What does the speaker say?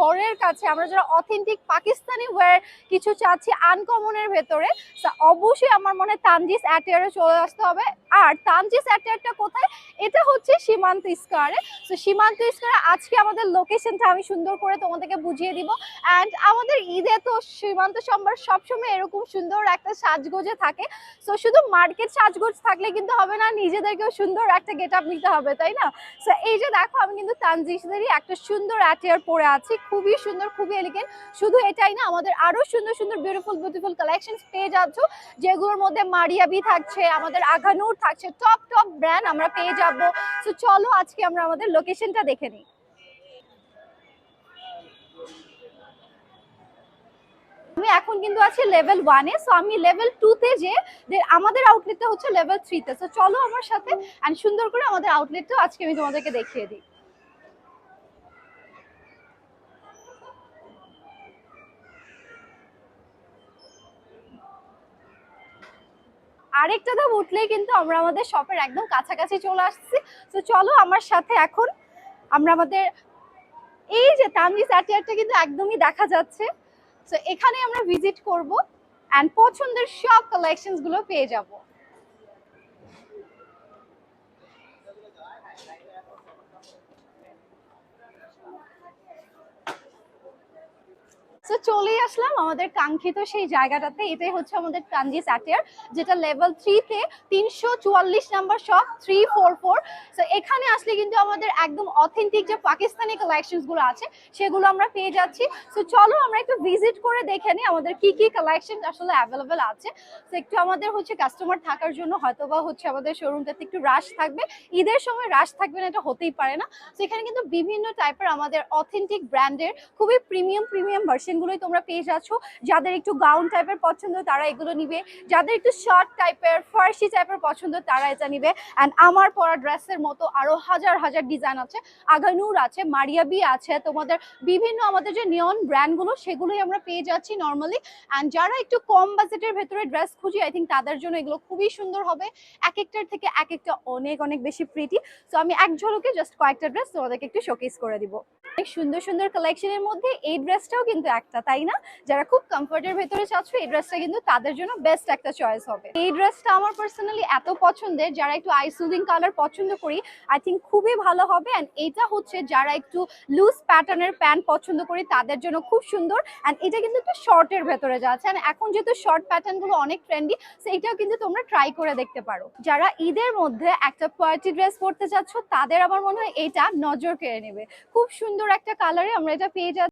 ঘরের কাছে আমরা যারা অথেন্টিক পাকিস্তানি ওয়্যার কিছু চাচ্ছি আনকমনের ভেতরে, অবশ্যই আমার মনে হয় তানজিস অ্যাটিয়ারে চলে আসতে হবে। আর তানজিস অ্যাটিয়ারটা কোথায়? এটা হচ্ছে সীমান্ত স্কয়ারে। তো সীমান্ত স্কয়ারে আজকে আমাদের লোকেশনটা আমি সুন্দর করে তোমাদেরকে বুঝিয়ে দিব। অ্যান্ড আমাদের ঈদে তো সীমান্ত সম্ভার সবসময় এরকম সুন্দর একটা সাজগোজে থাকে। সো শুধু মার্কেট সাজগোজ থাকলে কিন্তু হবে না, নিজেদেরকেও সুন্দর একটা গেট আপ নিতে হবে, তাই না? সো এই যে দেখো আমি কিন্তু তানজিসেরই একটা সুন্দর অ্যাটিয়ার পরে আছি, খুবই সুন্দর, খুবই এলিগেন্ট। শুধু এটাই না, আমাদের আরো সুন্দর সুন্দর বিউটিফুল কালেকশনস পেয়ে যাচ্ছ, যেগুলোর মধ্যে মারিয়াবি থাকছে, আমাদের আঘানুর থাকছে, টপ টপ ব্র্যান্ড আমরা পেয়ে যাবো। সো চলো আজকে আমরা আমাদের লোকেশনটা দেখে নিই। আমি এখন কিন্তু আছি লেভেল 1 এ। সো আমি লেভেল 2 তে যে আমাদের আউটলেটটা হচ্ছে লেভেল 3 তে। সো চলো আমার সাথে এন্ড সুন্দর করে আমাদের আউটলেটটা আজকে আমি তোমাদেরকে দেখিয়ে দিই। আরেকটা ধাপ উঠলেই কিন্তু আমরা আমাদের শপের একদম কাছাকাছি চলে আসছি। তো চলো আমার সাথে এখন আমরা আমাদের এই যে তানজিস অ্যাটিয়ারটা কিন্তু একদমই দেখা যাচ্ছে। সো এখানে আমরা ভিজিট করব এন্ড পছন্দের সব কালেকশনস গুলো পেয়ে যাব। সো চলেই আসলাম আমাদের কাঙ্ক্ষিত সেই জায়গাটাতে। এটাই হচ্ছে আমাদের তানজিস অ্যাটিয়ার, যেটা লেভেল 3 তে 344 নাম্বার শপ 344। সো এখানে আসলে কিন্তু আমাদের একদম অথেন্টিক যে পাকিস্তানি কালেকশনস গুলো আছে সেগুলো আমরা পেয়ে যাচ্ছি। সো চলো আমরা একটু ভিজিট করে দেখে নিই আমাদের কি কি কালেকশন আসলে অ্যাভেলেবেল আছে। তো একটু আমাদের হচ্ছে কাস্টমার থাকার জন্য হয়তোবা হচ্ছে আমাদের শোরুমটাতে একটু রাশ থাকবে। ঈদের সময় রাশ থাকবে না এটা হতেই পারে না। তো এখানে কিন্তু বিভিন্ন টাইপের আমাদের অথেন্টিক ব্র্যান্ডের খুবই প্রিমিয়াম ভার্সন গুলোই তোমরা পেয়ে যাচ্ছ। যাদের একটু গাউন টাইপের পছন্দ তারা এগুলো নিবে, যাদের একটু শর্ট টাইপের ফার্সি টাইপের পছন্দ তারা এটা নিবে। এন্ড আমার পরা ড্রেসের মতো আরো হাজার হাজার ডিজাইন আছে, আগানুর আছে, মারিয়াবি আছে, তোমাদের বিভিন্ন আমাদের যে নিয়ন ব্র্যান্ড গুলো সেগুলোই আমরা পেয়ে যাচ্ছি নর্মালি। এন্ড যারা একটু কম বাজেটের ভেতরে ড্রেস খুঁজি আই থিঙ্ক তাদের জন্য এগুলো খুবই সুন্দর হবে। এক একটার থেকে এক একটা অনেক অনেক বেশি প্রিটি। সো আমি এক ঝলকে জাস্ট কয়েকটা ড্রেস তোমাদেরকে একটু শোকেস করে দিব। অনেক সুন্দর সুন্দর কালেকশনের মধ্যে এই ড্রেসটাও কিন্তু একটা, তাই না? যারা খুব কমফোর্টের ভেতরে চাচ্ছ এই ড্রেসটা কিন্তু তাদের জন্য বেস্ট একটা চয়েস হবে। এই ড্রেসটা আমার পার্সোনালি এত পছন্দের, যারা একটু আই সুদিং কালার পছন্দ করি আই থিঙ্ক খুবই ভালো হবে। এন্ড এটা হচ্ছে যারা একটু লুজ প্যাটার্নের প্যান্ট পছন্দ করি তাদের জন্য খুব সুন্দর। এন্ড এটা কিন্তু একটু শর্টের ভেতরে যাচ্ছে, এন্ড এখন যেহেতু শর্ট প্যাটার্ন গুলো অনেক ট্রেন্ডি সেইটাও কিন্তু তোমরা ট্রাই করে দেখতে পারো। যারা ঈদের মধ্যে একটা পার্টি ড্রেস পরতে চাচ্ছ তাদের আমার মনে হয় এটা নজর কেড়ে নেবে। খুব সুন্দর একটা কালারে আমরা এটা পেয়ে যাচ্ছি।